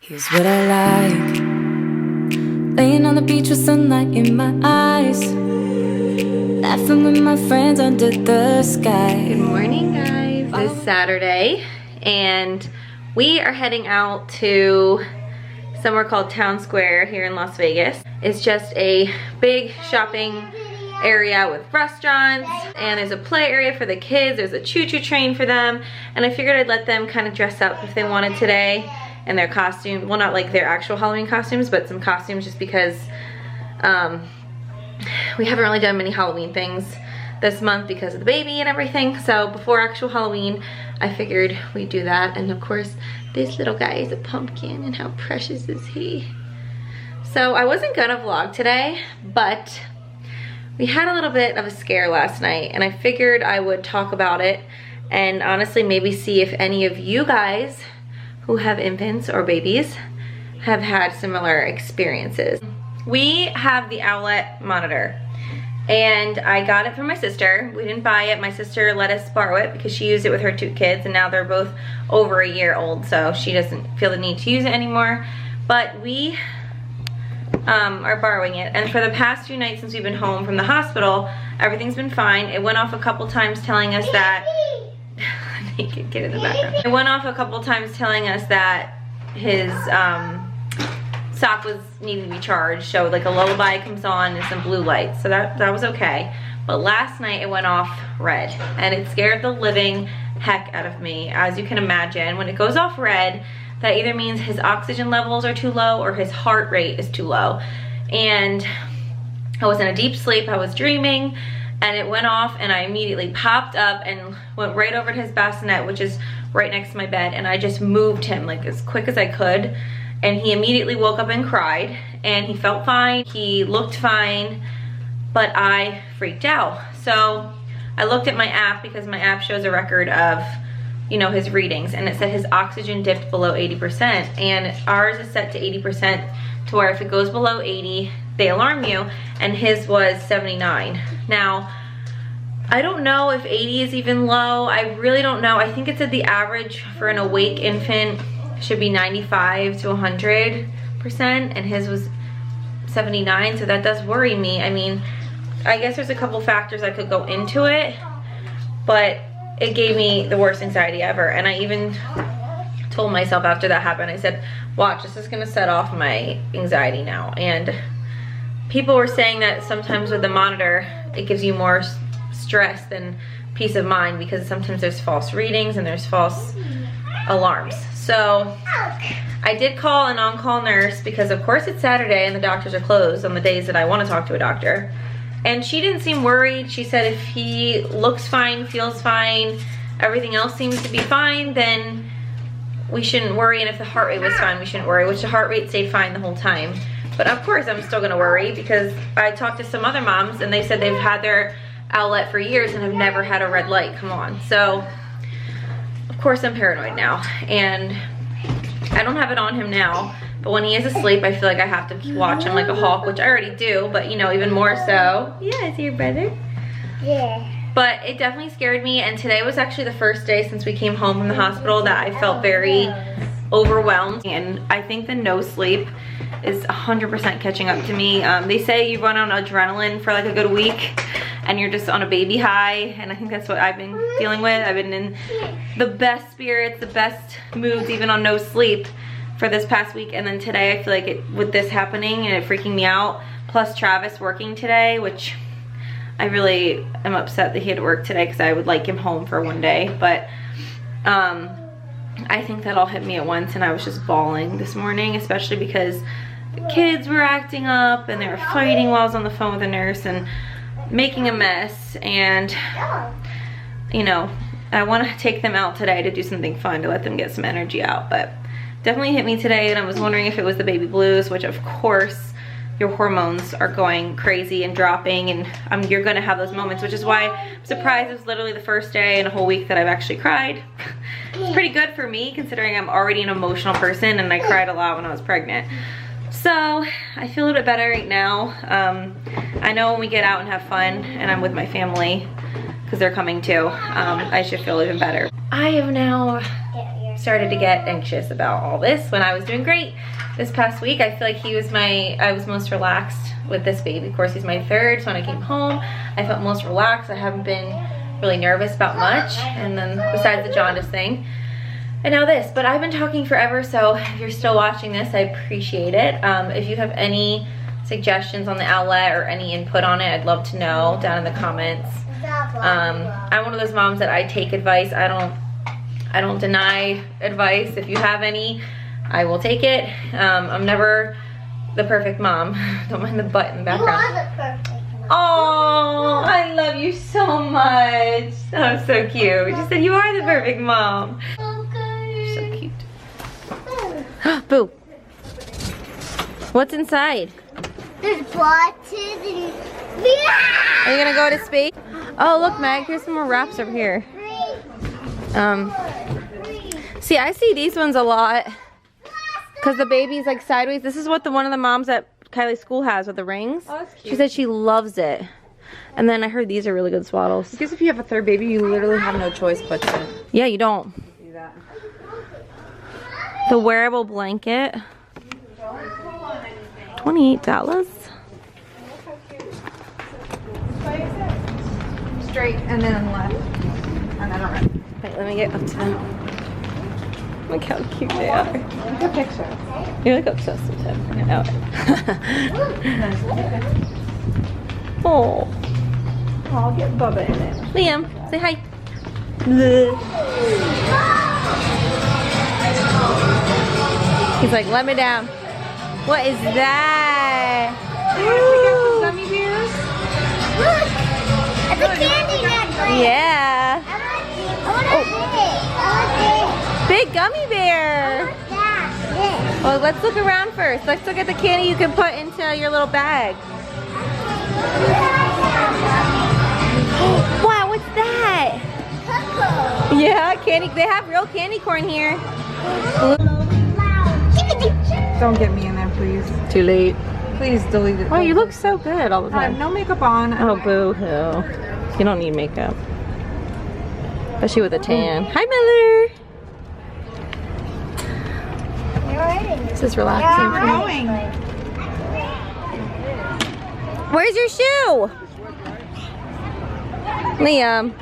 Here's what I like. Laying on the beach with sunlight in my eyes, laughing with my friends under the sky. Good morning, guys. It's Saturday and we are heading out to somewhere called Town Square here in Las Vegas. It's just a big shopping area with restaurants, and there's a play area for the kids. There's a choo-choo train for them, and I figured I'd let them kind of dress up if they wanted today in their costume. Well, not like their actual Halloween costumes, but some costumes, just because we haven't really done many Halloween things this month because of the baby and everything. So before actual Halloween, I figured we'd do that. And of course, this little guy is a pumpkin, and how precious is he? So I wasn't gonna vlog today, but we had a little bit of a scare last night, and I figured I would talk about it and honestly maybe see if any of you guys who have infants or babies have had similar experiences. We have the Owlet monitor, and I got it from my sister. We didn't buy it. My sister let us borrow it because she used it with her 2 kids, and now they're both over a year old, so she doesn't feel the need to use it anymore. But we are borrowing it, and for the past few nights since we've been home from the hospital, everything's been fine. It went off a couple times telling us that naked kid in the background. It went off a couple times telling us that his sock was needing to be charged, so like a lullaby comes on and some blue lights, so that was okay. But last night it went off red, and it scared the living heck out of me. As you can imagine, when it goes off red, that either means his oxygen levels are too low or his heart rate is too low. And I was in a deep sleep, I was dreaming, and it went off, and I immediately popped up and went right over to his bassinet, which is right next to my bed, and I just moved him like as quick as I could. And he immediately woke up and cried, and he felt fine, he looked fine, but I freaked out. So I looked at my app, because my app shows a record of, you know, his readings, and it said his oxygen dipped below 80%, and ours is set to 80%, to where if it goes below 80, they alarm you, and his was 79. Now, I don't know if 80 is even low. I really don't know. I think it said the average for an awake infant should be 95 to 100%, and his was 79, so that does worry me. I mean, I guess there's a couple factors I could go into it, but it gave me the worst anxiety ever. And I even told myself after that happened, I said, watch, this is gonna set off my anxiety now. And people were saying that sometimes with the monitor, it gives you more stress than peace of mind, because sometimes there's false readings and there's false alarms. So I did call an on-call nurse, because of course it's Saturday and the doctors are closed on the days that I want to talk to a doctor. And she didn't seem worried. She said if he looks fine, feels fine, everything else seems to be fine, then we shouldn't worry. And if the heart rate was fine, we shouldn't worry, which the heart rate stayed fine the whole time. But of course I'm still gonna worry, because I talked to some other moms and they said they've had their Owlet for years and have never had a red light come on. So of course I'm paranoid now, and I don't have it on him now, but when he is asleep, I feel like I have to watch him like a hawk, which I already do, but you know, even more so. Yeah, is he your brother? Yeah. But it definitely scared me, and today was actually the first day since we came home from the hospital that I felt very overwhelmed. And I think the no sleep is 100% catching up to me. They say you run on adrenaline for like a good week, and you're just on a baby high, and I think that's what I've been dealing with. I've been in the best spirits, the best moods, even on no sleep for this past week. And then today I feel like with this happening and it freaking me out, plus Travis working today, which I really am upset that he had to work today, because I would like him home for one day. But I think that all hit me at once, and I was just bawling this morning, especially because the kids were acting up and they were fighting while I was on the phone with the nurse and making a mess. And you know, I want to take them out today to do something fun to let them get some energy out. But definitely hit me today, and I was wondering if it was the baby blues, which of course your hormones are going crazy and dropping, and you're gonna have those moments, which is why I'm surprised it was literally the first day in a whole week that I've actually cried. It's pretty good for me, considering I'm already an emotional person, and I cried a lot when I was pregnant. So I feel a little bit better right now. I know when we get out and have fun and I'm with my family, because they're coming too, I should feel even better. I have now started to get anxious about all this when I was doing great this past week. I feel like I was most relaxed with this baby. Of course, he's my third, so when I came home, I felt most relaxed. I haven't been really nervous about much, and then besides the jaundice thing. And now this, but I've been talking forever, so if you're still watching this, I appreciate it. If you have any suggestions on the Owlet or any input on it, I'd love to know down in the comments. I'm one of those moms that I take advice. I don't deny advice. If you have any, I will take it. I'm never the perfect mom. Don't mind the butt in the background. You are the perfect mom. Oh, I love you so much. Oh, so cute. You said you are the perfect mom. So cute. Boo. What's inside? There's boxes and... Are you gonna go to space? Oh, look, Meg, here's some more wraps over here. See, I see these ones a lot because the baby's like sideways. This is what one of the moms at Kylie's school has with the rings. Oh, that's cute. She said she loves it. And then I heard these are really good swaddles. Because if you have a third baby, you literally have no choice but to... Yeah, you don't. Do that. The wearable blanket. $28. Straight and then left. And then around. Wait, let me get up to them. Look how cute they are. Take a picture. You're like obsessed with him. I know it. Oh. I'll get Bubba in it. Liam, say hi. He's like, let me down. What is that? Ooh. Gummy bears? Look! It's a candy necklace! Yeah. I want this. Big gummy bear. This. Well, let's look around first. Let's look at the candy you can put into your little bag. Wow, what's that? Cocoa. Yeah, candy. They have real candy corn here. Don't get me in there, please. Too late. Please delete it. Oh, you look so good all the I have time. no makeup on. Oh, boo-hoo. You don't need makeup. Especially with a tan. Hi, Miller. This is relaxing for me. Going. Where's your shoe? Liam.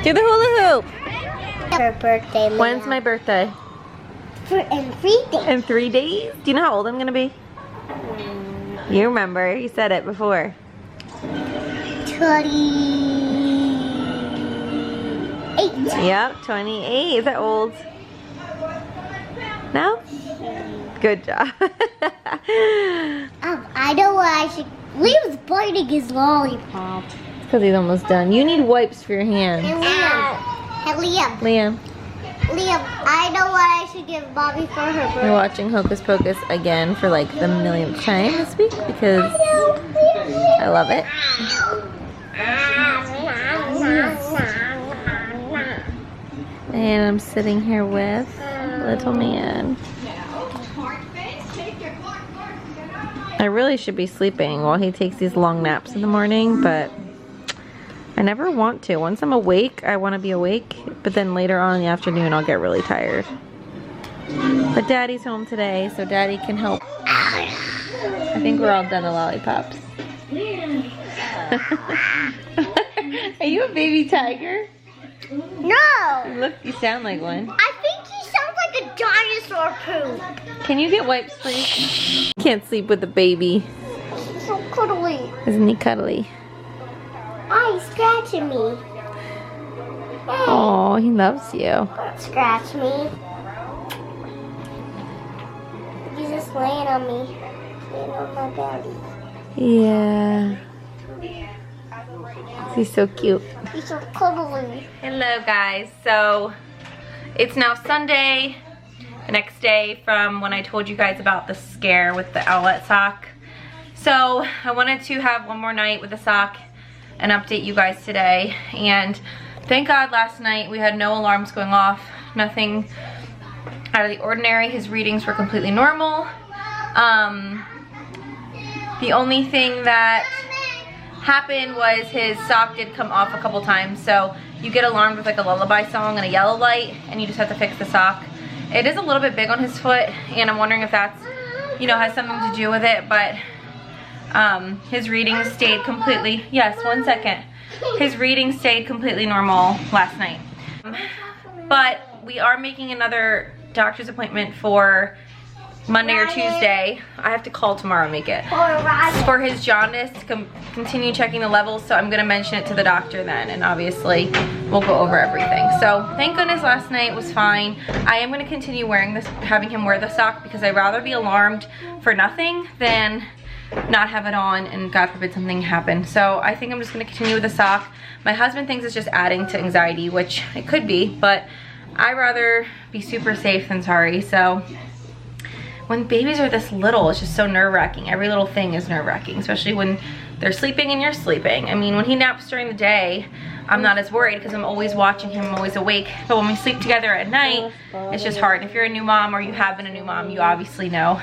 Do the hula hoop. Her birthday. When's my birthday? In 3 days. In 3 days? Do you know how old I'm gonna be? You remember, you said it before. 28. Yep, 28. Is that old? No? Good job. I know what I should. Liam's biting his lollipop. Because he's almost done. You need wipes for your hands. And Liam. Hey, Liam. Liam, I know what I should give Bobby for her birthday. we're watching Hocus Pocus again for like the millionth time this week because I love it. And I'm sitting here with little man. I really should be sleeping while he takes these long naps in the morning, but I never want to. Once I'm awake, I want to be awake, but then later on in the afternoon, I'll get really tired. But Daddy's home today, so Daddy can help. I think we're all done the lollipops. Are you a baby tiger? No. Look, you sound like one. I think he sounds like a dinosaur poop. Can you get wipes, please? Can't sleep with a baby. He's so cuddly. Isn't he cuddly? Oh, he's scratching me. Hey, Oh, he loves you. don't scratch me. He's just laying on me. Laying on my belly. Yeah. He's so cute. He's so cuddly. Hello guys, so it's now Sunday. the next day from when I told you guys about the scare with the Owlet sock. So I wanted to have one more night with the sock and update you guys today. And thank God last night we had no alarms going off, nothing out of the ordinary. His readings were completely normal. The only thing that happened was his sock did come off a couple times. So you get alarmed with like a lullaby song and a yellow light, and you just have to fix the sock. It is a little bit big on his foot, and I'm wondering if that's, you know, has something to do with it, but his readings stayed completely, yes, 1 second. His readings stayed completely normal last night. But we are making another doctor's appointment for Monday or Tuesday. I have to call tomorrow and make it. For his jaundice, to continue checking the levels, so I'm gonna mention it to the doctor then, and obviously we'll go over everything. So thank goodness last night was fine. I am gonna continue wearing this, having him wear the sock, because I'd rather be alarmed for nothing than not have it on and God forbid something happen. So I think I'm just gonna continue with the sock. My husband thinks it's just adding to anxiety, which it could be, but I'd rather be super safe than sorry. So when babies are this little, it's just so nerve-wracking. Every little thing is nerve-wracking, especially when they're sleeping and you're sleeping. I mean, when he naps during the day, I'm not as worried because I'm always watching him, I'm always awake. But when we sleep together at night, it's just hard. If you're a new mom or you have been a new mom, you obviously know.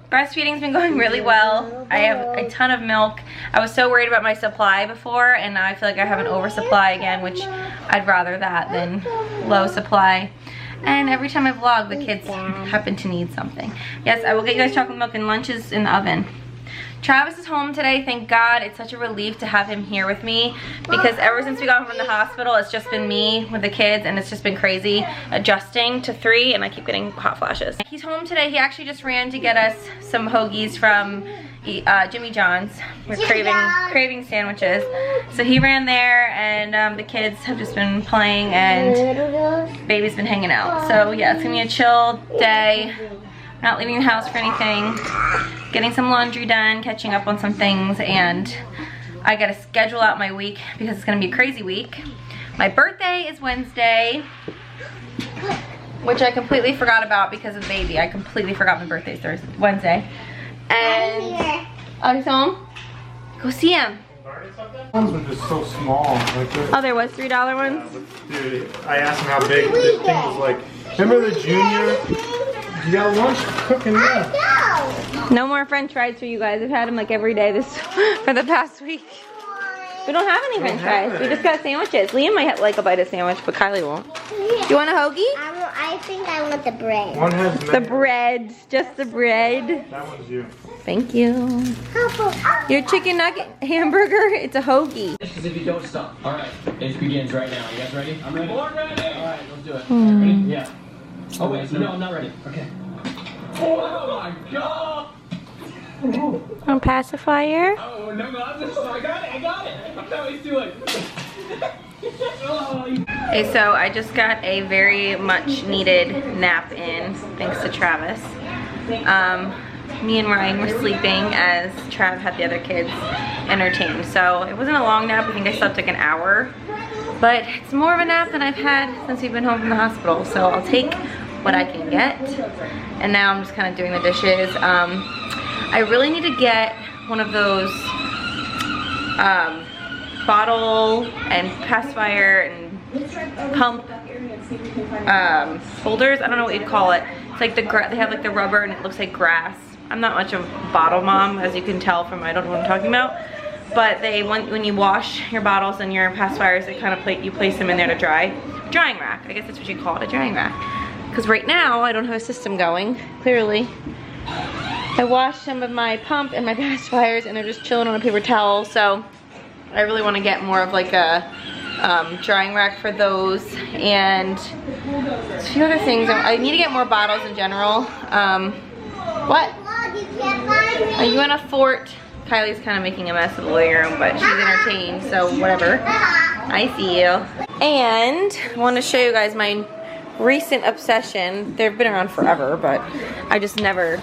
Breastfeeding's been going really well. I have a ton of milk. I was so worried about my supply before, and now I feel like I have an oversupply again, which I'd rather that than low supply. And every time I vlog, the kids happen to need something. Yes, I will get you guys chocolate milk and lunches in the oven. Travis is home today, thank God. It's such a relief to have him here with me, because ever since we got home from the hospital, it's just been me with the kids, and it's just been crazy adjusting to 3, and I keep getting hot flashes. He's home today. He actually just ran to get us some hoagies from Jimmy John's. We're craving sandwiches. So he ran there, and the kids have just been playing, and baby's been hanging out. So yeah, it's gonna be a chill day. Not leaving the house for anything. Getting some laundry done, catching up on some things, and I gotta schedule out my week because it's gonna be a crazy week. My birthday is Wednesday, which I completely forgot about because of the baby. I completely forgot my birthday's Wednesday. And oh, he's home? Go see him. Ones were just so small. Like Oh, there was $3 ones? Dude, I asked him how big the thing was like. Remember the junior? You got lunch cooking now. No more french fries for you guys. I've had them like every day for the past week. We don't have any french fries. We just got sandwiches. Liam might like a bite of sandwich, but Kylie won't. Do you want a hoagie? I think I want the bread. One has The bread. Just the bread. That one's you. Thank you. Your chicken nugget hamburger, it's a hoagie. Because if you don't stop. Alright, it begins right now. You guys ready? I'm ready. Born ready! Alright, let's do it. Ready? Yeah. Oh wait, no, I'm not ready. Okay. Oh my god! A pacifier. Oh no, I got it! I'm always doing. Okay, so I just got a very much needed nap in, thanks to Travis. Me and Ryan were sleeping as Trav had the other kids entertained. So it wasn't a long nap, I think I slept like an hour. But it's more of a nap than I've had since we've been home from the hospital. So I'll take what I can get. And now I'm just kind of doing the dishes. I really need to get one of those bottle and pacifier and pump holders. I don't know what you'd call it. It's like they have like the rubber and it looks like grass. I'm not much of a bottle mom, as you can tell from I don't know what I'm talking about. But when you wash your bottles and your pacifiers, they kind of you place them in there to dry. Drying rack, I guess that's what you call it, a drying rack. Because right now I don't have a system going, clearly. I washed some of my pump and my pacifiers and they're just chilling on a paper towel, so I really want to get more of like a drying rack for those, and a few other things. I need to get more bottles in general. What? Are you in a fort? Kylie's kind of making a mess of the living room, but she's entertained, so whatever. I see you. And I want to show you guys my recent obsession. They've been around forever, but I just never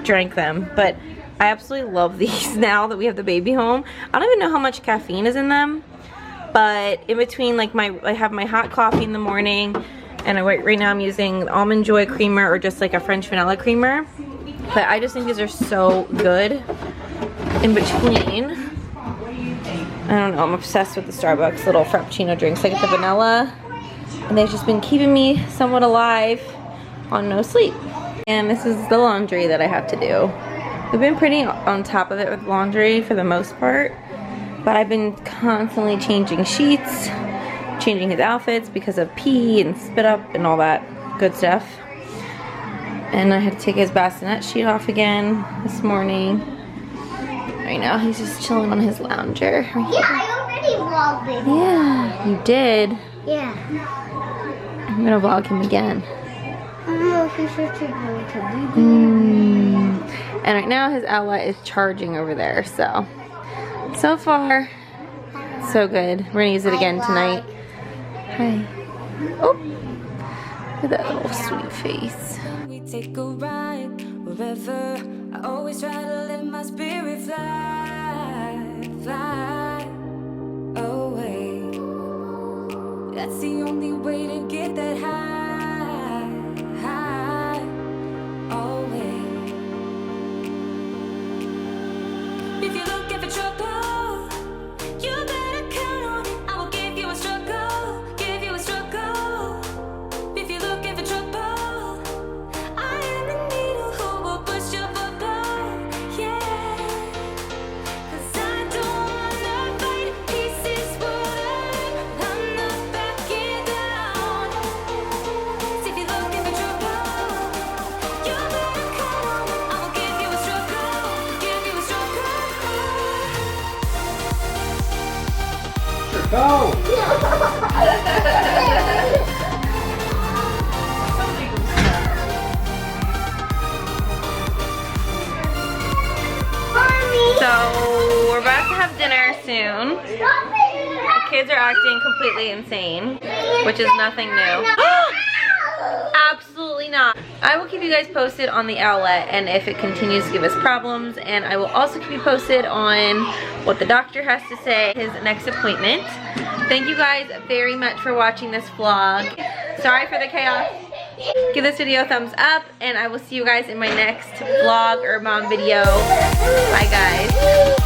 drank them. But I absolutely love these now that we have the baby home. I don't even know how much caffeine is in them, but in between, like I have my hot coffee in the morning, And right now I'm using Almond Joy creamer or just like a French vanilla creamer. But I just think these are so good in between. I don't know, I'm obsessed with the Starbucks little Frappuccino drinks. I get the vanilla, and they've just been keeping me somewhat alive on no sleep. And this is the laundry that I have to do. We've been pretty on top of it with laundry for the most part, but I've been constantly changing sheets, changing his outfits because of pee and spit up and all that good stuff. And I had to take his bassinet sheet off again this morning. Right now he's just chilling on his lounger. Yeah, I already vlogged it. Yeah, you did. Yeah. I'm gonna vlog him again. I don't know if he's such a good to And right now his Owlet is charging over there, so far, so good. We're gonna use it again tonight. Hi. Oh, look at that little sweet face. We take a ride wherever. I always try to let my spirit fly, fly away. That's the only way to get that high, high, always. If you're looking for trouble, you better count on it. I will give you a struggle, give you a struggle. If you're looking for trouble, I am the needle who will push your bubble, yeah. 'Cause I don't wanna fight pieces for I'm not backing down. So if you're looking for trouble, you better count on it. I will give you a struggle, give you a struggle. Go! So we're about to have dinner soon. The kids are acting completely insane, which is nothing new. Absolutely not. I will keep you guys posted on the Owlet and if it continues to give us problems, and I will also keep you posted on what the doctor has to say, his next appointment. Thank you guys very much for watching this vlog. Sorry for the chaos. Give this video a thumbs up, and I will see you guys in my next vlog or mom video. Bye guys.